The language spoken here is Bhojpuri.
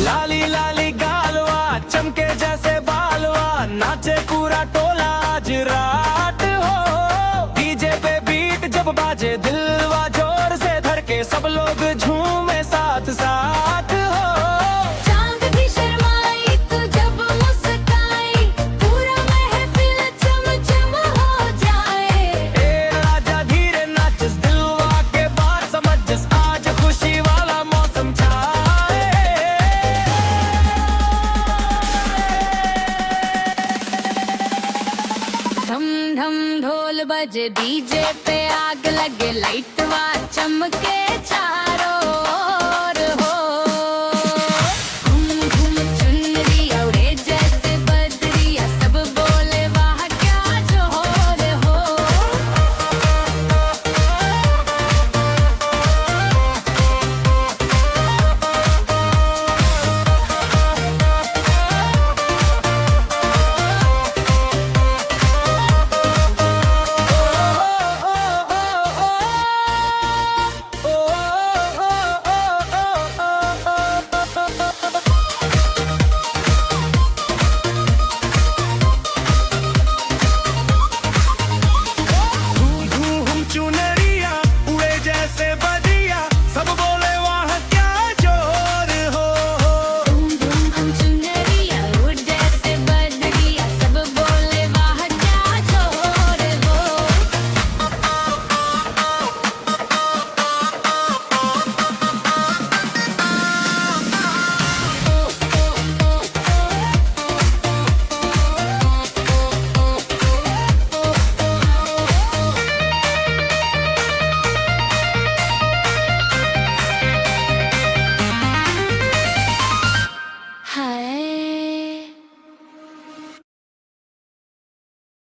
लाली लाली गालवा चमके जैसे बालवा, नाचे पूरा टोला आज रात हो। डीजे पे बीट जब बाजे दिलवा जोर से धड़के, सब लोग झूमे साथ साथ हो। चांद भी शर्माई तो जब मुस्काई, पूरा महफिल चमचम हो जाए। ए राजा धीरे नाचस, दिलवा के बात समझस, आज खुशी वाला मौसम छाए। धम धम ढोल बजे, डीजे पे आग लगे, लाइटवा चमके चार।